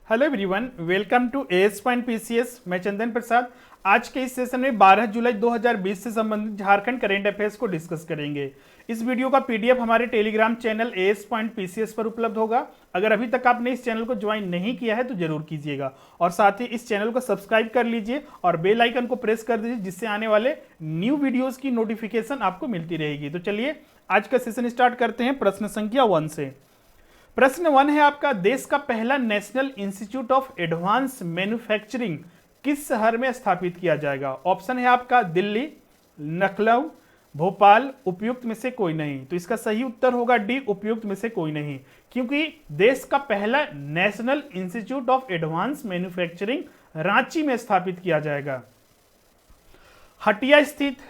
Hello everyone, welcome to AS point PCS. मैं चंदन प्रसाद। आज के इस सेशन में 12 जुलाई 2020 से संबंधित झारखंड करेंट अफेयर्स को डिस्कस करेंगे। इस वीडियो का पीडीएफ हमारे Telegram channel as point PCS पर उपलब्ध होगा। अगर अभी तक आपने इस चैनल को ज्वाइन नहीं किया है तो जरूर कीजिएगा और साथ ही इस चैनल को सब्सक्राइब कर लीजिए और बेल आइकन को प्रेस कर दीजिए, जिससे आने वाले न्यू वीडियोज की नोटिफिकेशन आपको मिलती रहेगी। तो चलिए आज का सेशन स्टार्ट करते हैं प्रश्न संख्या 1 से। प्रश्न 1 है आपका, देश का पहला national institute of advance manufacturing किस शहर में स्थापित किया जाएगा? ऑप्शन है आपका दिल्ली, लखनऊ, भोपाल, उपयुक्त में से कोई नहीं। तो इसका सही उत्तर होगा डी, उपयुक्त में से कोई नहीं, क्योंकि देश का पहला national institute of advance manufacturing Ranchi में स्थापित किया जाएगा।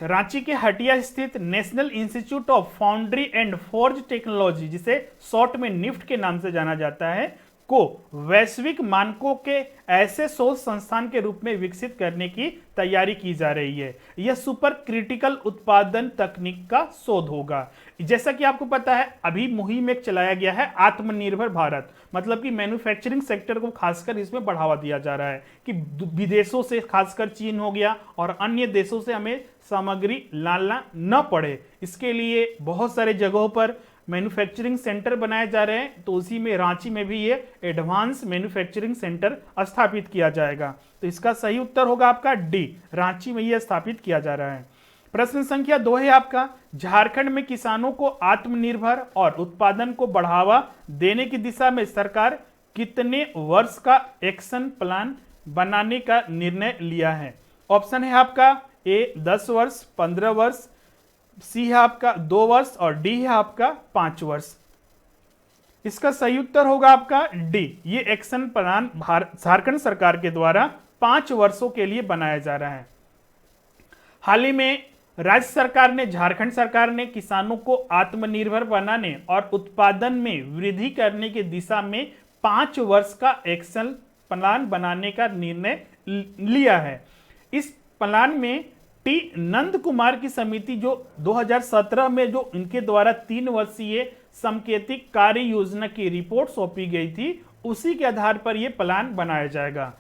रांची के हटिया स्थित national institute of foundry and forge technology, जिसे शॉर्ट में निफ्ट के नाम से जाना जाता है, को वैश्विक मानकों के ऐसे शोध संस्थान के रूप में विकसित करने की तैयारी की जा रही है। यह सुपर क्रिटिकल उत्पादन तकनीक का शोध होगा। जैसा कि आपको पता है, अभी मुहिम एक चलाया गया है आत्मनिर्भर भारत, मतलब कि मैन्युफैक्चरिंग सेक्टर को खासकर इसमें बढ़ावा दिया जा रहा है कि विदेशों से, खासकर चीन हो गया और अन्य देशों से हमें सामग्री लाना न पड़े। इसके लिए बहुत सारे जगहों पर मैन्युफैक्चरिंग सेंटर बनाए जा रहे हैं, तो उसी में रांची में भी ये एडवांस मैन्युफैक्चरिंग सेंटर स्थापित किया जाएगा। तो इसका सही उत्तर होगा आपका डी, रांची में ये स्थापित किया जा रहा है। प्रश्न संख्या 2 है आपका, झारखंड में किसानों को आत्मनिर्भर और उत्पादन को बढ़ावा देने की दिशा में सरकार कितने वर्ष का एक्शन प्लान बनाने का निर्णय लिया है? ऑप्शन है आपका ए 10 वर्ष, 15 वर्ष, सी है आपका 2 वर्ष और डी है आपका 5 वर्ष। इसका सही उत्तर होगा आपका डी, ये एक्शन प्लान झारखंड सरकार के द्वारा 5 वर्षों के लिए बनाया जा रहा है। हाल ही में राज्य सरकार ने, झारखंड सरकार ने किसानों को आत्मनिर्भर बनाने और उत्पादन में वृद्धि करने की दिशा में 5 वर्ष का एक्शन प्लान बनाने का निर्णय लिया है। इस प्लान में टी नंद कुमार की समिति, जो 2017 में जो इनके द्वारा 3 वर्षीय सांकेतिक कार्य योजना की रिपोर्ट सौंपी गई थी, उसी के आधार पर यह प्लान बनाया जाएगा।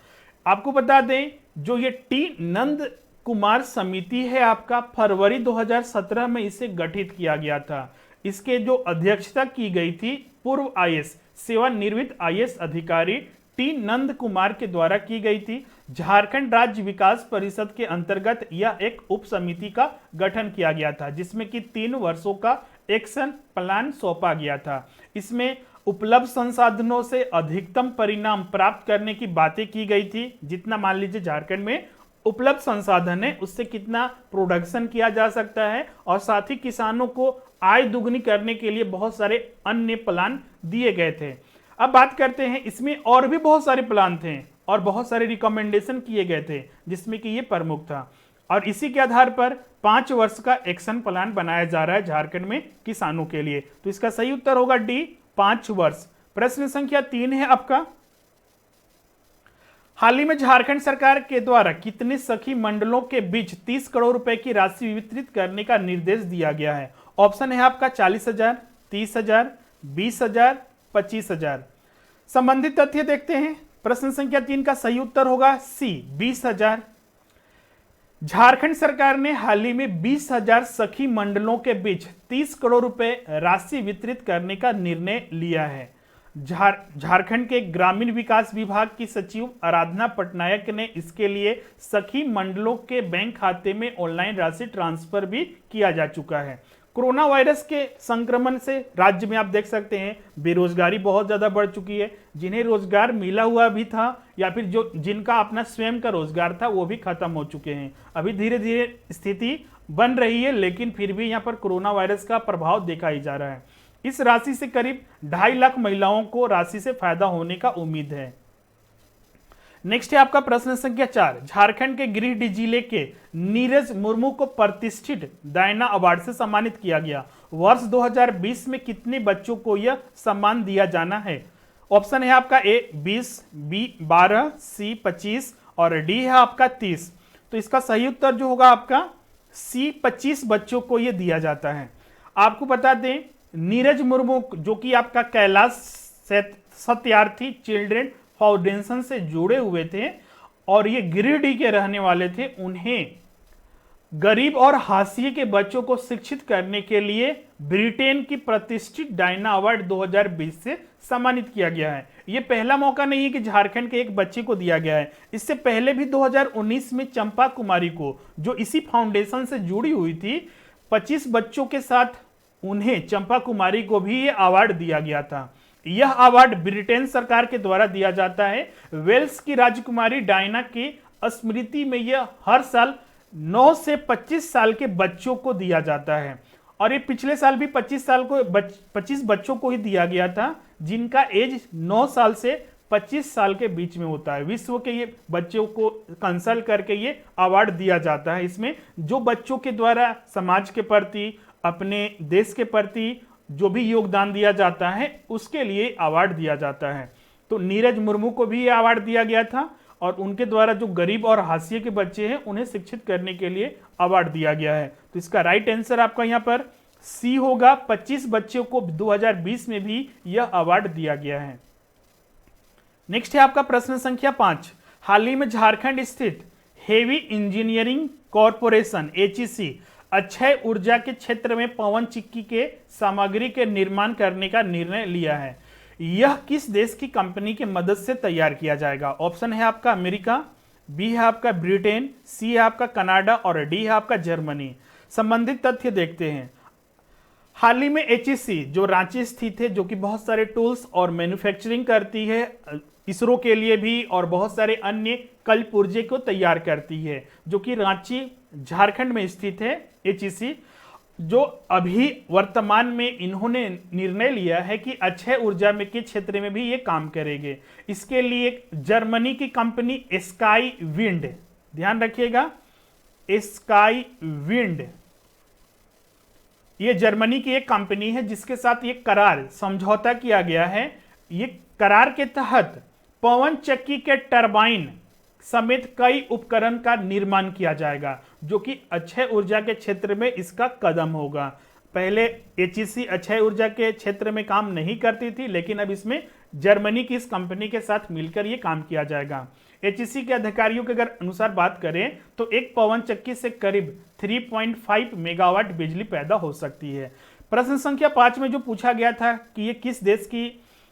आपको बता दें, जो ये टी नंद कुमार समिति है आपका, फरवरी 2017 में इसे गठित किया गया था। इसके जो अध्यक्षता की गई थी पूर्व आईएएस, सेवानिवृत्त आईएएस अधिकारी टी नंद कुमार के द्वारा की गई थी। झारखंड राज्य विकास परिषद के अंतर्गत यह एक उप समिति का गठन किया गया था, जिसमें कि 3 वर्षों का एक्शन प्लान सौंपा गया था। इसमें उपलब्ध संसाधनों से अधिकतम परिणाम प्राप्त करने की बातें की गई थी। जितना मान लीजिए झारखंड में उपलब्ध संसाधन है, उससे कितना प्रोडक्शन किया जा सकता है, और साथ ही किसानों को आय दुगनी करने के लिए बहुत सारे अन्य प्लान दिए गए थे। अब बात करते हैं, इसमें और भी बहुत सारे प्लान थे और बहुत सारे रिकमेंडेशन किए गए थे, जिसमें कि ये प्रमुख था, और इसी के आधार पर 5 वर्ष का एक्शन प्लान बनाया जा रहा है झारखंड में किसानों के लिए। तो इसका सही उत्तर होगा डी, 5 वर्ष। प्रश्न संख्या 3 है आपका, हाल ही में झारखंड सरकार के द्वारा कितने सखी मंडलों के बीच 30 करोड़ रुपए की राशि वितरित करने का निर्देश दिया गया है? ऑप्शन है आपका 40,000, 30,000, 20,000, 25,000। संबंधित तथ्य देखते हैं। प्रश्न संख्या 3 का सही उत्तर होगा सी, 20,000। झारखंड सरकार ने हाल ही में 20,000 सखी मंडलों के बीच 30 करोड़ रुपए राशि वितरित करने का निर्णय लिया है। झारखंड के ग्रामीण विकास विभाग की सचिव आराधना पटनायक ने इसके लिए सखी मंडलों के बैंक खाते में ऑनलाइन राशि ट्रांसफर भी किया जा चुका है। कोरोना वायरस के संक्रमण से राज्य में आप देख सकते हैं बेरोजगारी बहुत ज्यादा बढ़ चुकी है। जिन्हें रोजगार मिला हुआ भी था या फिर जो जिनका अपना स्वयं का रोजगार था, वो भी खत्म हो चुके हैं। अभी धीरे धीरे स्थिति बन रही है, लेकिन फिर भी यहाँ पर कोरोना वायरस का प्रभाव देखा ही जा रहा है। इस राशि से करीब 2.5 लाख महिलाओं को राशि से फायदा होने का उम्मीद है। नेक्स्ट है आपका प्रश्न संख्या 4, झारखंड के गिरिडीह जिले के नीरज मुर्मू को प्रतिष्ठित डायना अवार्ड से सम्मानित किया गया। वर्ष 2020 में कितने बच्चों को यह सम्मान दिया जाना है? ऑप्शन है आपका ए 20, बी 12, सी 25 और डी है आपका 30। तो इसका सही उत्तर जो होगा आपका सी, 25 बच्चों को यह दिया जाता है। आपको बता दें, नीरज मुर्मू जो कि आपका कैलाश सत्यार्थी चिल्ड्रेन फाउंडेशन से जुड़े हुए थे और ये गिरिडीह के रहने वाले थे। उन्हें गरीब और हाशिए के बच्चों को शिक्षित करने के लिए ब्रिटेन की प्रतिष्ठित डायना अवार्ड 2020 से सम्मानित किया गया है। यह पहला मौका नहीं है कि झारखंड के एक बच्चे को दिया गया है। इससे पहले भी 2019 में चंपा कुमारी को, जो इसी फाउंडेशन से जुड़ी हुई थी, 25 बच्चों के साथ उन्हें, चंपा कुमारी को भी यह अवार्ड दिया गया था। यह अवार्ड ब्रिटेन सरकार के द्वारा दिया जाता है। वेल्स की राजकुमारी डायना की स्मृति में यह हर साल 9 से 25 साल के बच्चों को दिया जाता है और ये पिछले साल भी 25 बच्चों को ही दिया गया था, जिनका एज 9 साल से 25 साल के बीच में होता है। विश्व के ये बच्चों को कंसल्ट करके ये अवार्ड दिया जाता है। इसमें जो बच्चों के द्वारा समाज के प्रति, अपने देश के प्रति जो भी योगदान दिया जाता है, उसके लिए अवार्ड दिया जाता है। तो नीरज मुर्मू को भी ये अवार्ड दिया गया था और उनके द्वारा जो गरीब और हाशिए के बच्चे हैं उन्हें शिक्षित करने के लिए अवार्ड दिया गया है। तो इसका राइट आंसर आपका यहां पर सी होगा। 25 बच्चों को 2020 में भी यह अवार्ड दिया गया है। नेक्स्ट है आपका प्रश्न संख्या 5। हाल ही में झारखंड स्थित heavy engineering corporation HEC Akshay ऊर्जा के क्षेत्र में पवन चक्की के सामग्री के निर्माण करने का निर्णय लिया है। यह किस देश की कंपनी की मदद से तैयार किया जाएगा? ऑप्शन है आपका अमेरिका, बी है आपका ब्रिटेन, सी है आपका कनाडा और डी है आपका जर्मनी। संबंधित तथ्य देखते हैं। हाल ही में HEC जो रांची स्थित है, जो कि बहुत सारे टूल्स और मैन्युफैक्चरिंग करती है, इसरो के लिए भी और बहुत सारे अन्य कल्प पुर्जे को तैयार करती है, जो कि रांची झारखंड में स्थित है। HEC जो अभी वर्तमान में इन्होंने निर्णय लिया है कि अक्षय ऊर्जा में के क्षेत्र में भी ये काम करेंगे। इसके लिए जर्मनी की कंपनी स्काई विंड, ध्यान रखिएगा, स्काई विंड ये जर्मनी की एक कंपनी है जिसके साथ ये करार समझौता किया गया है। ये करार के तहत पवन चक्की के टरबाइन समेत कई उपकरण का निर्माण किया जाएगा, जो कि अक्षय ऊर्जा के क्षेत्र में इसका कदम होगा। पहले HEC अक्षय ऊर्जा के क्षेत्र में काम नहीं करती थी, लेकिन अब इसमें जर्मनी की इस कंपनी के साथ मिलकर यह काम किया जाएगा। HEC के अधिकारियों के अगर अनुसार बात करें तो एक पवन चक्की से करीब 3.5 मेगावाट बिजली पैदा हो सकती है। प्रश्न संख्या 5 में जो पूछा गया था कि ये किस देश की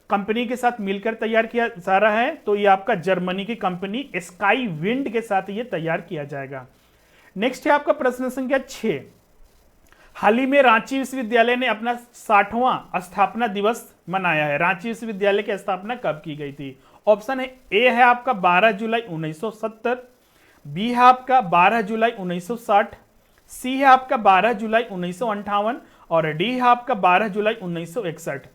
कंपनी के साथ मिलकर तैयार किया जा रहा है, तो ये आपका जर्मनी की कंपनी स्काई विंड के साथ ये तैयार किया जाएगा। नेक्स्ट है आपका प्रश्न संख्या 6। हाल ही में रांची विश्वविद्यालय ने अपना 60वां स्थापना दिवस मनाया है। रांची विश्वविद्यालय की स्थापना कब की गई थी? ऑप्शन है ए है आपका 12 जुलाई 1970, बी है आपका 12 जुलाई 1960, सी है आपका 12 जुलाई 1958 और डी है आपका 12 जुलाई 1961।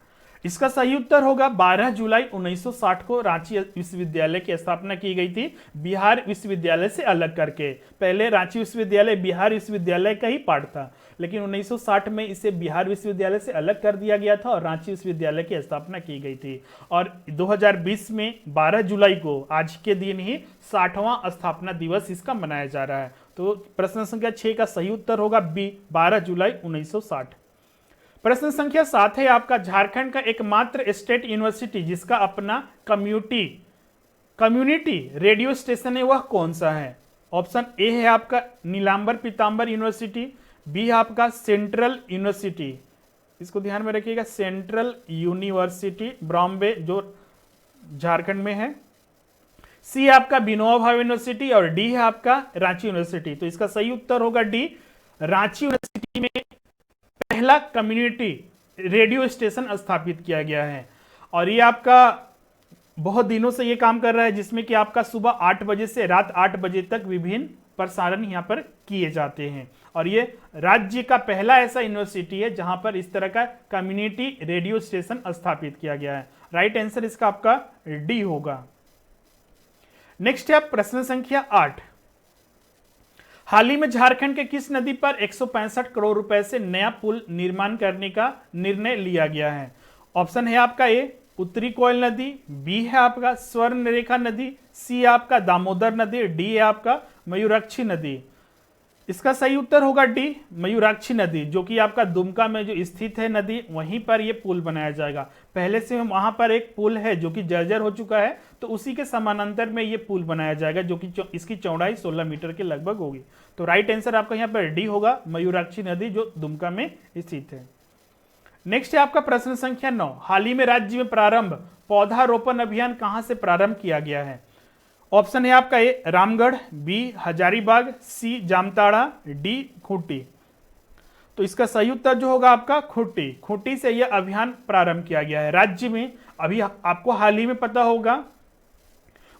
इसका सही उत्तर होगा 12 जुलाई 1960 को रांची विश्वविद्यालय की स्थापना की गई थी, बिहार विश्वविद्यालय से अलग करके। पहले रांची विश्वविद्यालय बिहार विश्वविद्यालय का ही पार्ट था, लेकिन 1960 में इसे बिहार विश्वविद्यालय से अलग कर दिया गया था और रांची विश्वविद्यालय की स्थापना की गई थी। और 2020 में 12 जुलाई को, आज के दिन ही 60वां स्थापना दिवस इसका मनाया जा रहा है। तो प्रश्न संख्या 6 का सही उत्तर होगा बी, 12 जुलाई 1960। प्रश्न संख्या 7 है आपका, झारखंड का एकमात्र स्टेट यूनिवर्सिटी जिसका अपना कम्युनिटी रेडियो स्टेशन है, वह कौन सा है? ऑप्शन ए है आपका नीलांबर पीतांबर यूनिवर्सिटी, बी है आपका सेंट्रल यूनिवर्सिटी, इसको ध्यान में रखिएगा, सेंट्रल यूनिवर्सिटी बॉम्बे जो झारखंड में है, सी है आपका विनोबा भावे यूनिवर्सिटी और डी है आपका रांची यूनिवर्सिटी। तो इसका सही उत्तर होगा डी, रांची यूनिवर्सिटी में पहला कम्युनिटी रेडियो स्टेशन स्थापित किया गया है और ये आपका बहुत दिनों से ये काम कर रहा है, जिसमें कि आपका सुबह 8 बजे से रात 8 बजे तक विभिन्न प्रसारण यहां पर किए जाते हैं। और ये राज्य का पहला ऐसा यूनिवर्सिटी है जहां पर इस तरह का कम्युनिटी रेडियो स्टेशन स्थापित किया गया है। राइट आंसर इसका आपका डी होगा। नेक्स्ट है प्रश्न संख्या 8। हाल ही में झारखंड के किस नदी पर 165 करोड़ रुपए से नया पुल निर्माण करने का निर्णय लिया गया है? ऑप्शन है आपका ए उत्तरी कोयल नदी, बी है आपका स्वर्ण रेखा नदी, सी है आपका दामोदर नदी, डी है आपका मयूराक्षी नदी। इसका सही उत्तर होगा डी, मयूराक्षी नदी, जो कि आपका दुमका में जो स्थित है नदी, वहीं पर ये पुल बनाया जाएगा। पहले से वहां पर एक पुल है जो कि जर्जर हो चुका है, तो उसी के समानांतर में ये पुल बनाया जाएगा, जो कि इसकी चौड़ाई 16 मीटर के लगभग होगी। तो राइट आंसर आपका यहाँ पर डी होगा, मयूराक्षी नदी जो दुमका में स्थित है। नेक्स्ट है आपका प्रश्न संख्या 9, हाल ही में राज्य में प्रारंभ पौधारोपण अभियान कहां से प्रारंभ किया गया है? ऑप्शन है आपका ए रामगढ़, बी हजारीबाग, सी जामताड़ा, डी खूंटी। तो इसका सही उत्तर जो होगा आपका खूंटी। खूंटी से यह अभियान प्रारंभ किया गया है राज्य में। अभी आपको हाल ही में पता होगा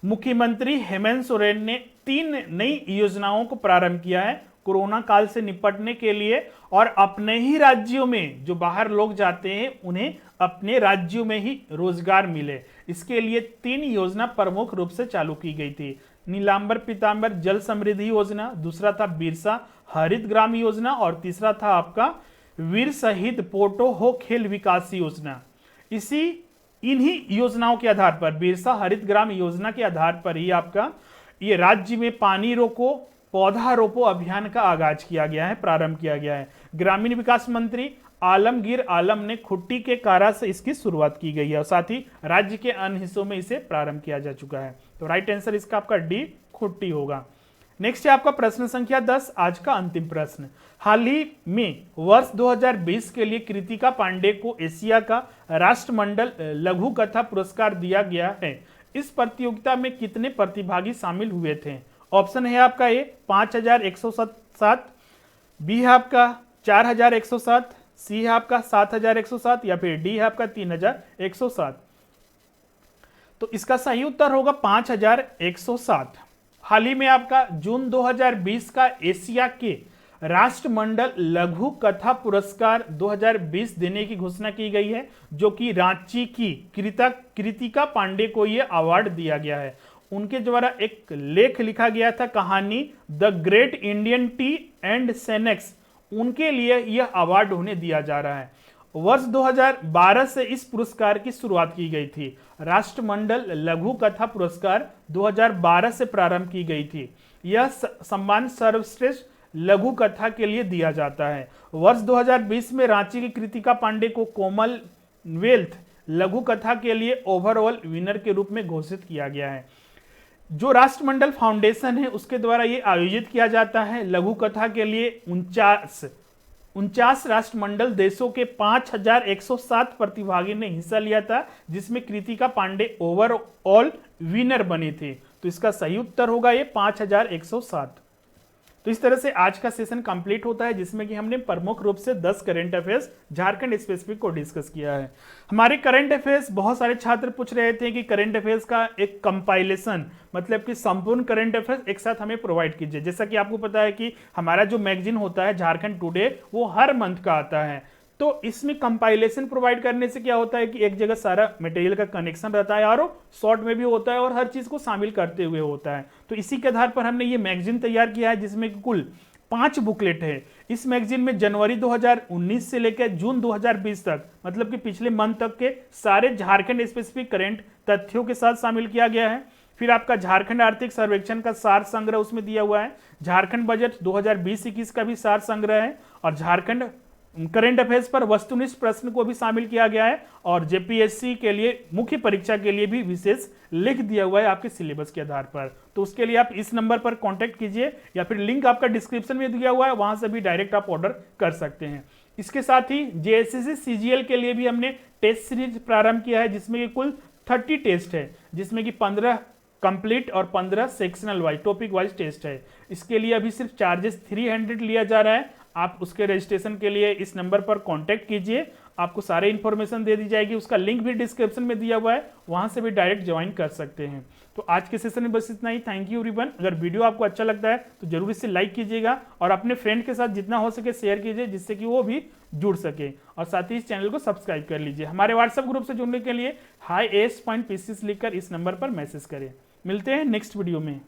मुख्यमंत्री हेमंत सोरेन ने 3 नई योजनाओं को प्रारंभ किया है कोरोना काल से निपटने के लिए, और अपने ही राज्यों में जो बाहर लोग जाते हैं उन्हें अपने राज्यों में ही रोजगार मिले, इसके लिए 3 योजना प्रमुख रूप से चालू की गई थी। नीलांबर पीतांबर जल समृद्धि योजना, दूसरा था बिरसा हरित ग्राम योजना, और तीसरा था आपका वीर शहीद पोटो हो खेल विकास योजना। इन्हीं योजनाओं के आधार पर, बिरसा हरित ग्राम योजना के आधार पर ही आपका ये राज्य में पानी रोको पौधा रोपो अभियान का आगाज किया गया है, प्रारंभ किया गया है। ग्रामीण विकास मंत्री आलमगीर आलम ने खुट्टी के कारा से इसकी शुरुआत की गई है, और साथ ही राज्य के अन्य हिस्सों में इसे प्रारंभ किया जा चुका है। तो राइट आंसर इसका आपका डी खुट्टी होगा। नेक्स्ट है आपका प्रश्न संख्या 10, आज का अंतिम प्रश्न। हाल ही में वर्ष 2020 के लिए कृतिका पांडे को एशिया का राष्ट्रमंडल लघु कथा पुरस्कार दिया गया है। इस प्रतियोगिता में कितने प्रतिभागी शामिल हुए थे? ऑप्शन है आपका ए 5107, बी है आपका 4107, सी है आपका 7107, या फिर डी है आपका 3107। तो इसका सही उत्तर होगा 5107। हाल ही में आपका जून 2020 का एशिया के राष्ट्रमंडल लघु कथा पुरस्कार 2020 देने की घोषणा की गई है, जो कि रांची की कृतिका पांडे को यह अवार्ड दिया गया है। उनके द्वारा एक लेख लिखा गया था, कहानी the great Indian T and snacks, उनके लिए यह अवार्ड उन्हें दिया जा रहा है। वर्ष 2012 से इस पुरस्कार की शुरुआत की गई थी। राष्ट्रमंडल लघु कथा पुरस्कार 2012 से प्रारंभ की गई थी। यह सम्मान सर्वश्रेष्ठ लघु कथा के लिए दिया जाता है। वर्ष 2020 में रांची की कृतिका पांडे को कॉमनवेल्थ लघु कथा के ओवरऑल विनर के रूप में घोषित किया गया है। जो राष्ट्रमंडल फाउंडेशन है उसके द्वारा ये आयोजित किया जाता है। लघु कथा के लिए 49 राष्ट्रमंडल देशों के 5107 प्रतिभागी ने हिस्सा लिया था, जिसमें कृतिका पांडे ओवरऑल विनर बनी थी। तो इसका सही उत्तर होगा ये 5107। तो इस तरह से आज का सेशन कंप्लीट होता है, जिसमें कि हमने प्रमुख रूप से 10 करंट अफेयर्स झारखंड स्पेसिफिक को डिस्कस किया है। हमारे करंट अफेयर्स बहुत सारे छात्र पूछ रहे थे कि करंट अफेयर्स का एक कंपाइलेशन, मतलब कि संपूर्ण करंट अफेयर्स एक साथ हमें प्रोवाइड कीजिए। जैसा कि आपको पता है कि हमारा जो मैगजीन होता है झारखंड टुडे, वो हर मंथ का आता है। तो इसमें कंपाइलेशन प्रोवाइड करने से क्या होता है कि एक जगह सारा मटेरियल का कनेक्शन रहता है, और शॉर्ट में भी होता है और हर चीज को शामिल करते हुए होता है। तो इसी के आधार पर हमने ये मैगजीन तैयार किया है, जिसमें कुल 5 बुकलेट है। इस मैगजीन में जनवरी 2019 से लेकर जून 2020 तक, मतलब कि पिछले मंथ तक के सारे झारखंड स्पेसिफिक करंट तथ्यों के साथ शामिल किया गया है। फिर आपका झारखंड आर्थिक सर्वेक्षण का सार संग्रह उसमें दिया हुआ है। झारखंड बजट 2020-21 का भी सार संग्रह है, और झारखंड करंट अफेयर्स पर वस्तुनिष्ठ प्रश्न को भी शामिल किया गया है, और जेपीएससी के लिए मुख्य परीक्षा के लिए भी विशेष लिख दिया हुआ है आपके सिलेबस के आधार पर। तो उसके लिए आप इस नंबर पर कांटेक्ट कीजिए, या फिर लिंक आपका डिस्क्रिप्शन में दिया हुआ है, वहां से भी डायरेक्ट आप ऑर्डर कर सकते हैं। इसके साथ ही जेएसएससी सीजीएल के लिए भी हमने टेस्ट सीरीज प्रारंभ किया है, जिसमें कि कुल 30 टेस्ट है, जिसमें कि 15 कंप्लीट और 15 sectional wise topic wise test है। इसके लिए अभी सिर्फ चार्जेस 300 लिया जा रहा है। आप उसके रजिस्ट्रेशन के लिए इस नंबर पर कांटेक्ट कीजिए, आपको सारे इन्फॉर्मेशन दे दी जाएगी। उसका लिंक भी डिस्क्रिप्शन में दिया हुआ है, वहां से भी डायरेक्ट ज्वाइन कर सकते हैं। तो आज के सेशन में बस इतना ही। Thank you everyone. अगर वीडियो आपको अच्छा लगता है तो जरूर इसे लाइक कीजिएगा, और अपने फ्रेंड के साथ जितना हो सके शेयर कीजिए, जिससे कि वो भी जुड़ सके। और साथ ही इस चैनल को सब्सक्राइब कर लीजिए। हमारे व्हाट्सएप ग्रुप से जुड़ने के लिए हाई AS.PCS लिखकर इस नंबर पर मैसेज करें। मिलते हैं नेक्स्ट वीडियो में।